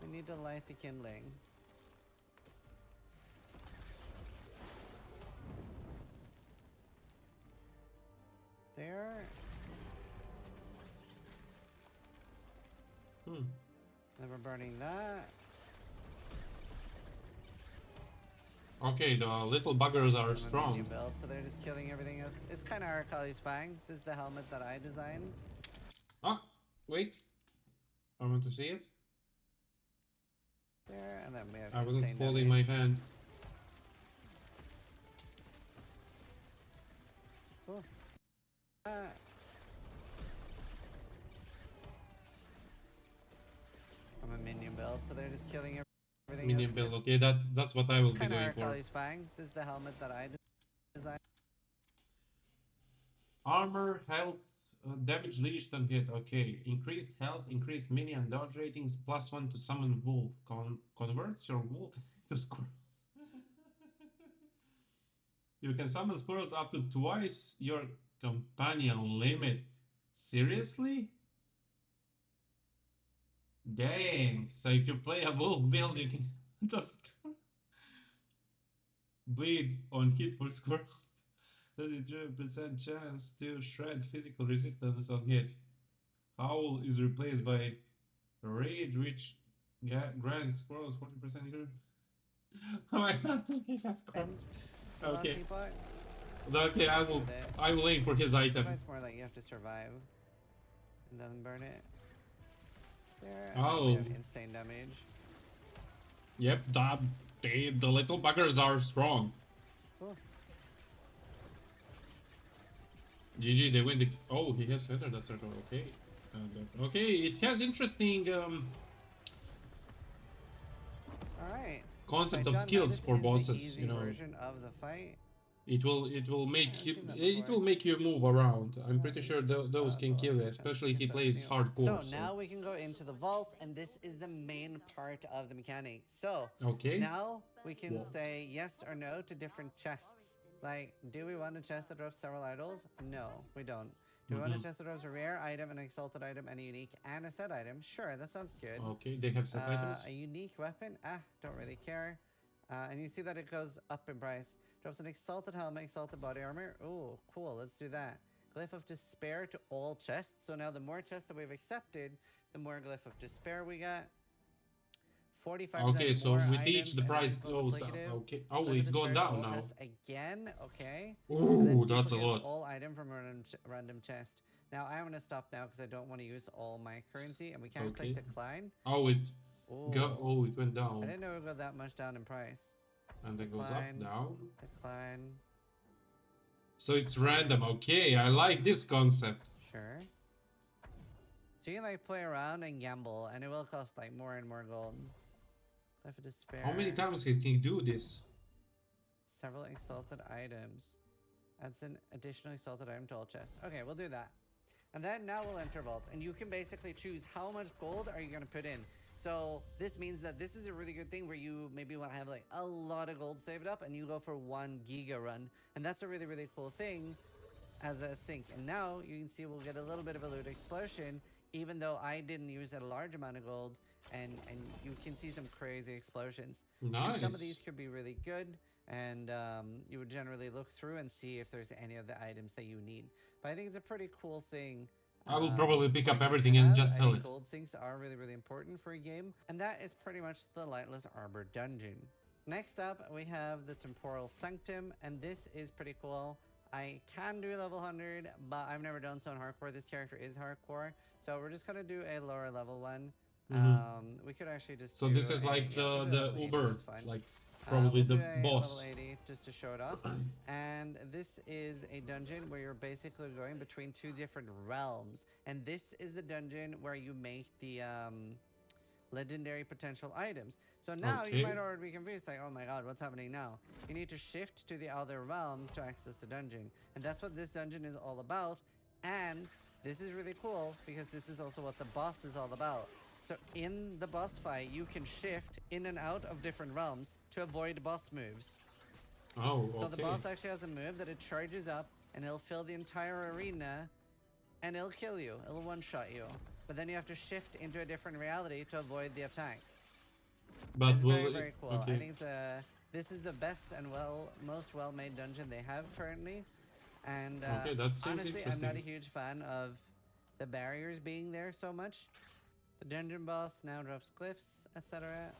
I need to light the kindling. There. Hmm. Then we're burning that. Okay, the little buggers are I'm a minion strong. build, so they're just killing everything else. It's kind of Arcali's Fang. This is the helmet that I designed. Ah, wait. I want to see it. There, and then we have I wasn't insane holding my damage. hand. Cool. I'm a minion build, so they're just killing everything else. Minion build. Okay, that's what I will be Kind of going for. Arcali's Fang. This is the helmet that I designed. Armor, health, damage least on hit. Okay, increased health, increased minion dodge ratings, +1 to summon wolf. Converts your wolf to squirrel. You can summon squirrels up to twice your companion limit. Seriously? Dang. So if you play a wolf build, you can bleed on hit for squirrels. 33% chance to shred physical resistance on hit. Howl is replaced by Rage, which grants squirrels 40% increase. Oh my god, he has squirrels. Last Okay. Epoch. Okay, I will aim for his item. It's more like you have to survive and then burn it. There, and then we Oh. have insane damage. Yep, the little buggers are strong. Cool. GG, they win the. Oh, he has to enter that circle. Okay. Okay, it has interesting Alright. concept of skills for bosses. You know, version of the fight. it will make I've you seen that it before. will make you move around. I'm pretty sure those that's can a lot kill of you, content. especially if he Guess that's plays new. hardcore. So now we can go into the vault, and this is the main part of the mechanic. So Okay. now we can Whoa. say yes or no to different chests. Like, do we want a chest that drops several idols? No, we don't. Do we want a chest that drops a rare item, an exalted item, and a unique, and a set item? Sure, that sounds good. Okay, they have set items. A unique weapon? Don't really care. And you see that it goes up in price. Drops an exalted helmet, exalted body armor. Oh, cool. Let's do that. Glyph of Despair to all chests. So now the more chests that we've accepted, the more Glyph of Despair we got. 45% Okay, so more with items each the and price items goes up. multiplicative. Okay. Oh, Glyph of it's going Despair to down all now. chests again. Okay. Ooh, that's a duplicates lot. all item from a random chest. Now I'm gonna stop now because I don't want to use all my currency, and we can't Okay. click decline. Oh, it Ooh. it went I down. didn't know it would go that much down in price. And then goes up, down. Decline. So it's random. Okay, I like this concept. Sure. So you can like play around and gamble, and it will cost like more and more gold. Life of Despair. How many times can he do this? Several exalted items. Adds an additional exalted item to all chests. Okay, we'll do that. And then now we'll enter vault, and you can basically choose how much gold are you gonna put in. So this means that this is a really good thing where you maybe want to have like a lot of gold saved up, and you go for 1 giga run, and that's a really, really cool thing as a sync. And now you can see we'll get a little bit of a loot explosion, even though I didn't use a large amount of gold, and you can see some crazy explosions. Nice. And some of these could be really good, and you would generally look through and see if there's any of the items that you need. But I think it's a pretty cool thing. I will probably pick up everything and just tell it. Gold sinks are really, really important for a game. And that is pretty much the Lightless Arbor dungeon. Next up, we have the Temporal Sanctum, and this is pretty cool. I can do level 100, but I've never done so in hardcore. This character is hardcore, so we're just gonna do a lower level one. We could actually just So this is like the Uber, like Probably We'll the do a level boss. 80 just to show it off. And this is a dungeon where you're basically going between two different realms. And this is the dungeon where you make the legendary potential items. So now you might Okay. already be confused, like, oh my god, what's happening now? You need to shift to the other realm to access the dungeon. And that's what this dungeon is all about. And this is really cool because this is also what the boss is all about. So in the boss fight, you can shift in and out of different realms to avoid boss moves. Oh, So the okay. boss actually has a move that it charges up and it'll fill the entire arena and it'll kill you. It'll one-shot you. But then you have to shift into a different reality to avoid the attack. But It's will very, it? very cool. I Okay. think this is the best and most well-made dungeon they have currently. And Okay, that seems honestly, I'm not a interesting. huge fan of the barriers being there so much. The dungeon boss now drops glyphs, etc.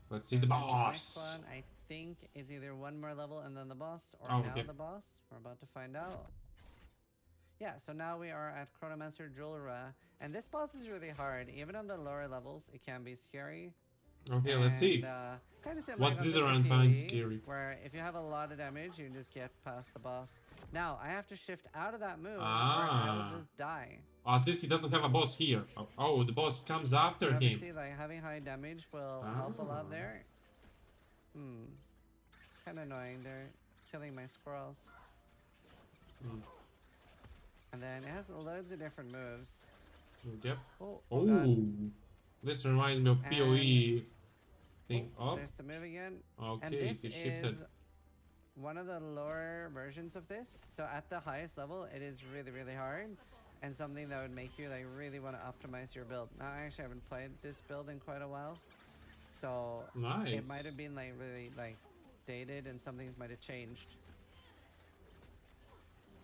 Let's see the And the next boss. one, I think, is either one more level and then the boss, or Oh, now okay. the boss. We're about to find out. Yeah, so now we are at Chronomancer Julra, and this boss is really hard. Even on the lower levels, it can be scary. Okay, let's And see. kind of similar What concept to Zizaran finds PoE, scary. where if you have a lot of damage, you can just get past the boss. Now, I have to shift out of that move, or I will Ah. just die. At least he doesn't have a boss here. Oh, oh, the boss comes And after him. obviously, like, having high damage will help a lot Ah. there. Hmm, kind of annoying. They're killing my squirrels. Mm. And then it has loads of different moves. Yep. Oh, oh god. Oh, this reminds me of And PoE oh, thing. Oh, there's the move again. And okay, this he is shifted. one of the lower versions of this. So at the highest level, it is really, really hard. And something that would make you like really want to optimize your build. Now, I actually haven't played this build in quite a while. So it might Nice. have been like really like dated and some things might have changed.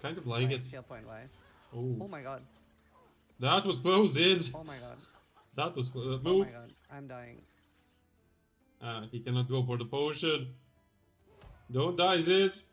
Kind of like Like it. skill point wise. Oh, Oh my god. that was close, is. Oh my god. That was close. Oh Move. my god. I'm dying. He cannot go for the potion. Don't die, Ziz.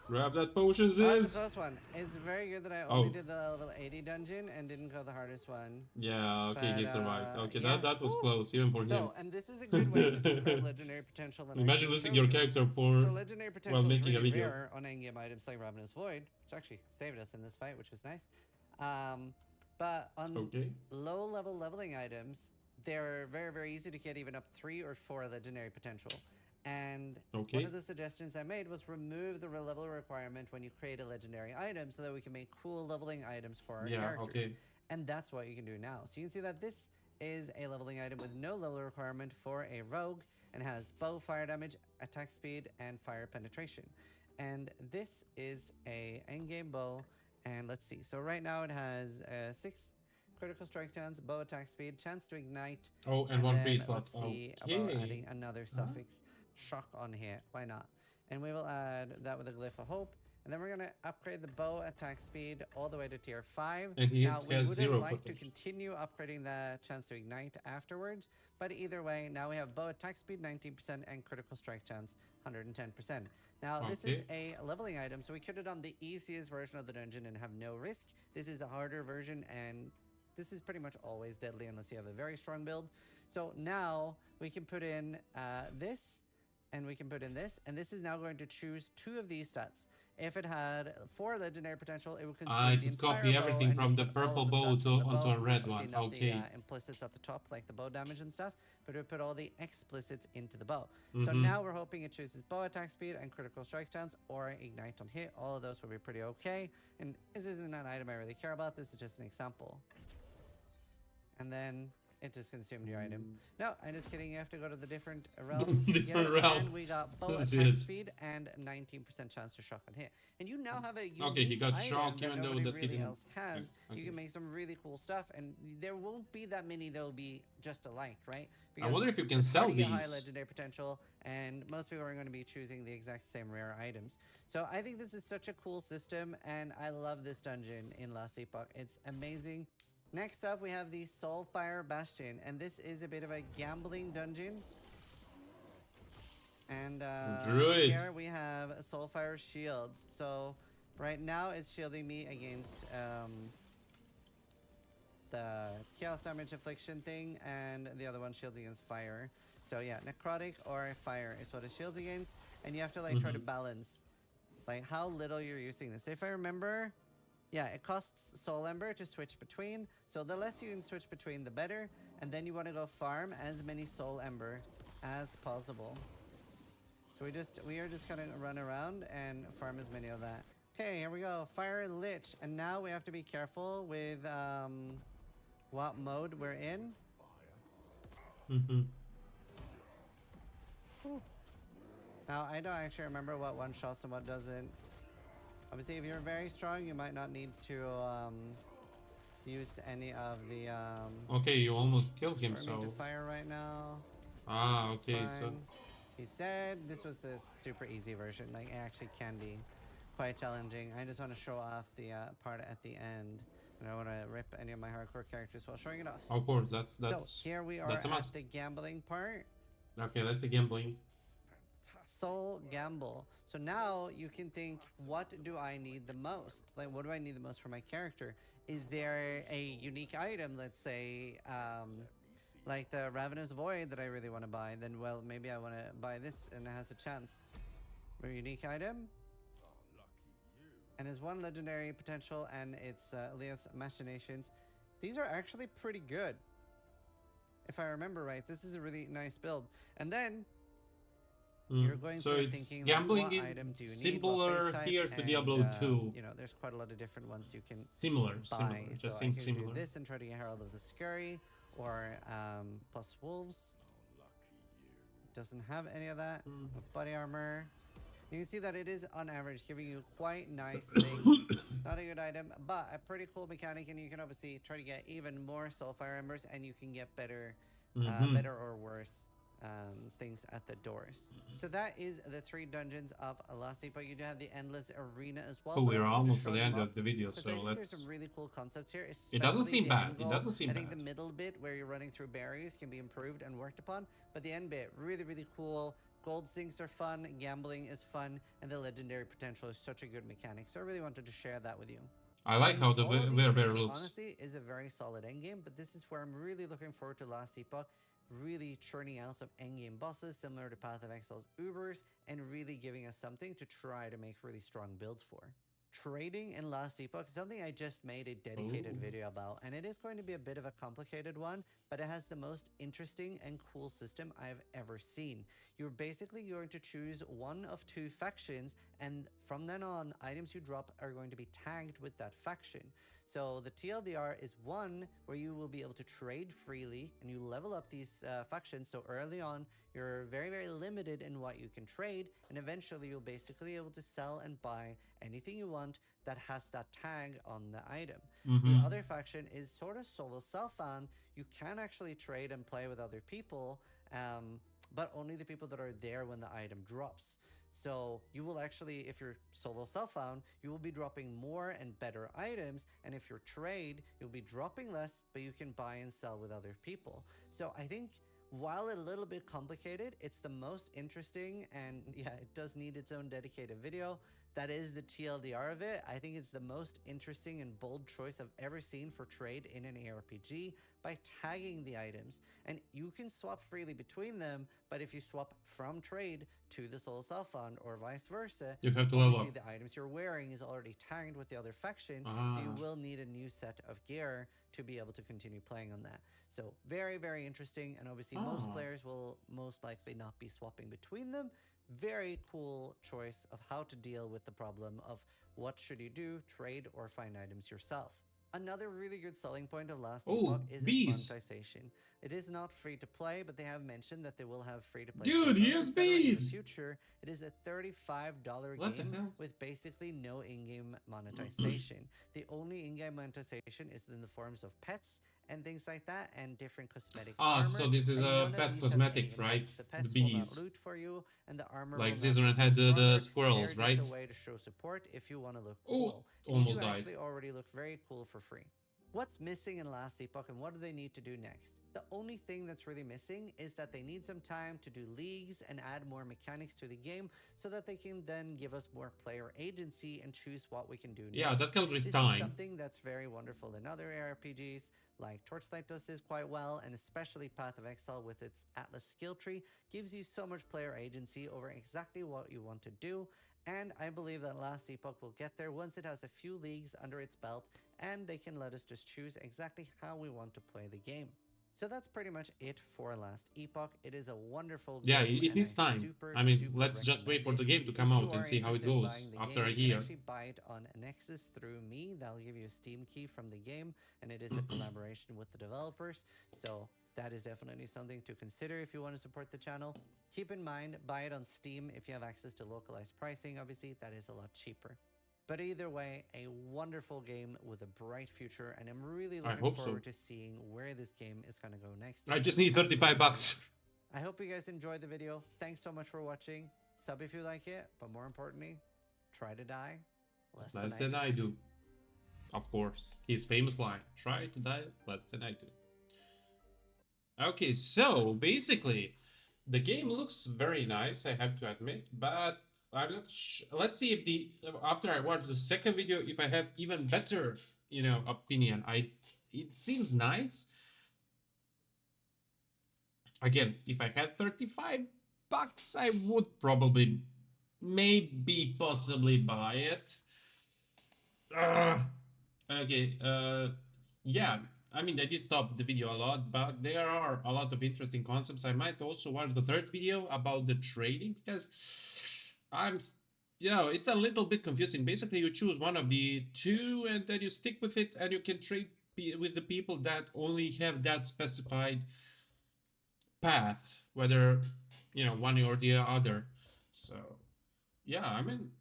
Grab that potion, Oh, that's a Ziz. close one. It's very good that I only Oh, did the level 80 dungeon and didn't go the hardest one. yeah, okay, But he survived. Okay, yeah. that was Woo. close, even for him. So, and this is a good way to describe legendary potential and Imagine actually losing show your you. character So for, legendary well, potential is making a really video. rare on endgame items like Ravenous Void, which actually saved us in this fight, which was nice. Um, but on Okay, low level leveling items, they're very, very easy to get even up 3 or 4 legendary potential. And one okay. of the suggestions I made was remove the level requirement when you create a legendary item so that we can make cool leveling items for our Yeah, characters. okay. And that's what you can do now. So you can see that this is a leveling item with no level requirement for a rogue and has bow fire damage, attack speed, and fire penetration. And this is a endgame bow. And let's see. So right now it has 6 critical strike chance, bow attack speed, chance to ignite, Oh, and and one then free slot. let's see about Okay. adding another Huh? suffix shock on here. Why not? And we will add that with a glyph of hope. And then we're going to upgrade the bow attack speed all the way to tier 5. And he Now, we has would have zero liked to protection. continue upgrading the chance to ignite afterwards. But either way, now we have bow attack speed 19% and critical strike chance 110%. Now, this is Okay. a leveling item, so we could have done the easiest version of the dungeon and have no risk. This is a harder version, and this is pretty much always deadly unless you have a very strong build. So now we can put in this, and we can put in this, and this is now going to choose 2 of these stats. If it had 4 legendary potential, it would I consume the could entire copy bow everything and from just the put all purple of the bow stats to from the onto bow. a red Obviously, one. not the Okay. implicits at the top, like the bow damage and stuff, but it would put all the explicits into the bow. So Mm-hmm. now we're hoping it chooses bow attack speed and critical strike chance or ignite on hit. All of those will be pretty okay. And this isn't an item I really care about. This is just an example. And then it just consumed your item. No, I'm just kidding. You have to go to the different realm to get Different it. realm. And we got bow This attack is. speed and 19% chance to shock and hit. And you now have a Okay, he unique got item shocked that even though nobody that he really didn't. else has. You Okay. can make some really cool stuff. And there won't be that many that will be just alike, right? I Because wonder if you can it's hard sell to get high these. legendary potential, and most people are going to be choosing the exact same rare items. So I think this is such a cool system, and I love this dungeon in Last Epoch. It's amazing. Next up, we have the Soulfire Bastion, and this is a bit of a gambling dungeon. And Druid. here we have Soulfire Shields. So right now, it's shielding me against the chaos damage infliction thing, and the other one shields against fire. So yeah, necrotic or fire is what it shields against, and you have to like try to Hmm. balance like how little you're using this. If I remember, yeah, it costs Soul Ember to switch between. So the less you can switch between, the better. And then you want to go farm as many Soul Embers as possible. So we are just gonna run around and farm as many of that. Okay, here we go. Fire Lich, and now we have to be careful with what mode we're in. Hmm. Now I don't actually remember what one shots and what doesn't. Obviously, if you're very strong, you might not need to use any of the. Okay, you almost killed him, We're immune to so. fire right now. Ah, It's okay, so. fine. He's dead. This was the super easy version. Like, it actually can be quite challenging. I just want to show off the part at the end. And I want to rip any of my hardcore characters while showing it off. Of course, that's So, that's here we are that's a at must. the gambling part. Okay, that's a gambling. Soul gamble. So now you can think, what do I need the most? Like, what do I need the most for my character? Is there a unique item, let's say, like the Ravenous Void that I really want to buy? Then, well, maybe I want to buy this and it has a chance. A unique item. And has one legendary potential and it's Leo's Machinations. These are actually pretty good. If I remember right, this is a really nice build. And then you're going So through and it's thinking like, gambling what is item do you need, what base similar type, here to and Diablo 2. you know, there's quite a lot of different ones you can Similar. buy. So Just I seems could do similar. this and try to get Herald of the Scurry, or plus Wolves. Doesn't have any of that. Body armor. You can see that it is on average giving you quite nice things. Not a good item, but a pretty cool mechanic, and you can obviously try to get even more Soulfire Embers, and you can get better, Hmm. better or worse things at the doors. So that is the 3 dungeons of Last Epoch. You do have the Endless Arena as well, Oh, but I we're wanted to almost at show the them end off of the video, because I so think there's some let's. really cool concepts here, It doesn't especially seem the bad. end It goal. doesn't seem I think the bad. middle bit where you're running through barriers can be improved and worked upon, but the end bit, really, really cool. Gold sinks are fun, gambling is fun, and the legendary potential is such a good mechanic. So I really wanted to share that with you. I like And how the all of these Bear things, looks. honestly, is a very solid endgame, but this is where I'm really looking forward to Last Epoch, really churning out some endgame bosses similar to Path of Exile's Ubers, and really giving us something to try to make really strong builds for. Trading in Last Epoch is something I just made a dedicated Oh. video about, and it is going to be a bit of a complicated one, but it has the most interesting and cool system I've ever seen. You're basically going to choose one of 2 factions, and from then on, items you drop are going to be tagged with that faction. So the TLDR is one where you will be able to trade freely and you level up these factions. So early on, you're very, very limited in what you can trade, and eventually you'll basically be able to sell and buy anything you want that has that tag on the item. The Mm-hmm. other faction is sort of solo self-found. You can actually trade and play with other people, but only the people that are there when the item drops. So you will actually, if you're solo self-found, you will be dropping more and better items, and if you're trade, you'll be dropping less, but you can buy and sell with other people. So I think while a little bit complicated, it's the most interesting, and yeah, it does need its own dedicated video. That is the TLDR of it. I think it's the most interesting and bold choice I've ever seen for trade in an ARPG by tagging the items. And you can swap freely between them, but if you swap from trade to the Soul Self Fund or vice versa, You have to level obviously up. the items you're wearing is already tagged with the other faction, so you Ah. will need a new set of gear to be able to continue playing on that. So very, very interesting, and obviously most Ah. players will most likely not be swapping between them. Very cool choice of how to deal with the problem of what should you do, trade or find items yourself. Another really good selling point of Last Oh, Epoch is its bees. monetization. It is not free to play, but they have mentioned that they will have free to play Dude, he demos, has etc. in the bees. future. It is a $35 What the game hell? with basically no in-game monetization. The only in-game monetization is in the forms of pets and things like that, and different cosmetic Ah, so armor, this is and a none of pet these have any cosmetic, right? impact. The The pets will not bees. loot for you, and the armor will Like not make Zizoran you had the stronger. They're squirrels, just a right? way to show support if you want to look Oh, cool. And you do almost died. actually already look very cool for free. What's missing in Last Epoch and what do they need to do next? The only thing that's really missing is that they need some time to do leagues and add more mechanics to the game so that they can then give us more player agency and choose what we can do Yeah, next. that comes with This is time. something that's very wonderful in other ARPGs, like Torchlight does this quite well, and especially Path of Exile with its Atlas skill tree gives you so much player agency over exactly what you want to do. And I believe that Last Epoch will get there once it has a few leagues under its belt and they can let us just choose exactly how we want to play the game. So that's pretty much it for Last Epoch. It is a wonderful Yeah, game it and I needs time. super, I mean, super let's just wait recommend for it. the game to come If you out and are see how it interested in goes buying the after game, a you can year. actually buy it on Nexus through me. That'll give you a Steam key from the game, and it is a collaboration with the developers. So that is definitely something to consider if you want to support the channel. Keep in mind, buy it on Steam if you have access to localized pricing. Obviously, that is a lot cheaper. But either way, a wonderful game with a bright future, and I'm really I looking hope so. forward to seeing where this game is going to go next. I just need 35 Absolutely. bucks. I hope you guys enjoyed the video. Thanks so much for watching. Sub if you like it, but more importantly, try to die less than Less I than do. I do. Of course. His famous line, try to die less than I do. Okay, so basically, the game looks very nice, I have to admit, but I'm not let's see if the after I watch the second video, if I have even better, opinion. It seems nice. Again, if I had 35 bucks, I would probably, maybe, possibly buy it. Ugh. Okay, yeah. I mean, I did stop the video a lot, but there are a lot of interesting concepts. I might also watch the third video about the trading because I'm, it's a little bit confusing. Basically, you choose one of the two and then you stick with it, and you can trade with the people that only have that specified path, whether one or the other. So yeah, I mean,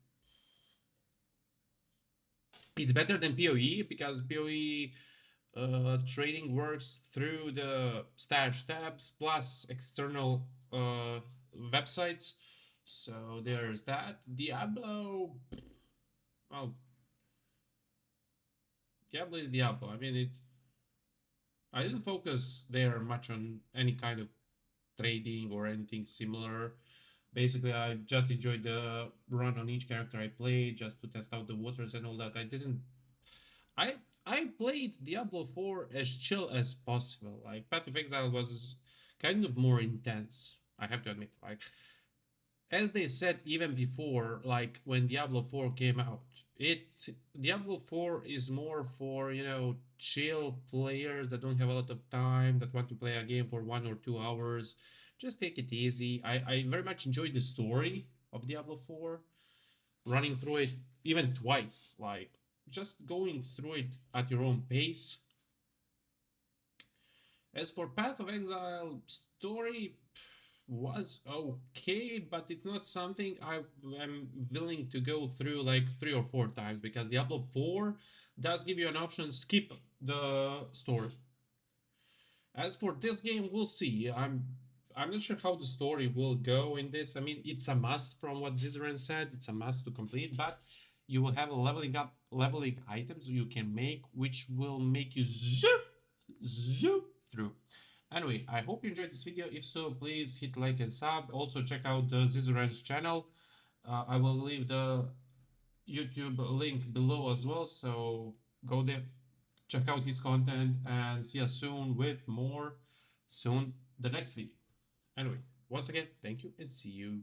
it's better than PoE because PoE trading works through the stash tabs plus external websites. So there's that. Diablo, well, Diablo is Diablo. I mean, I didn't focus there much on any kind of trading or anything similar. Basically, I just enjoyed the run on each character I played just to test out the waters and all that. I didn't. I I played Diablo 4 as chill as possible. Like Path of Exile was kind of more intense. I have to admit. Like as they said even before, like when Diablo 4 came out, it Diablo 4 is more for chill players that don't have a lot of time that want to play a game for 1 or 2 hours. Just take it easy. I very much enjoyed the story of Diablo 4, running through it even twice, like just going through it at your own pace. As for Path of Exile, story was okay, but it's not something I am willing to go through like 3 or 4 times because Diablo 4 does give you an option to skip the story. As for this game, we'll see. I'm not sure how the story will go in this. I mean, it's a must from what Zizaran said. It's a must to complete, but you will have a leveling items you can make, which will make you zoop through. Anyway, I hope you enjoyed this video. If so, please hit like and sub. Also, check out the Zizaran's channel. I will leave the YouTube link below as well, so go there, check out his content, and see us soon with more soon the next video. Anyway, once again, thank you and see you.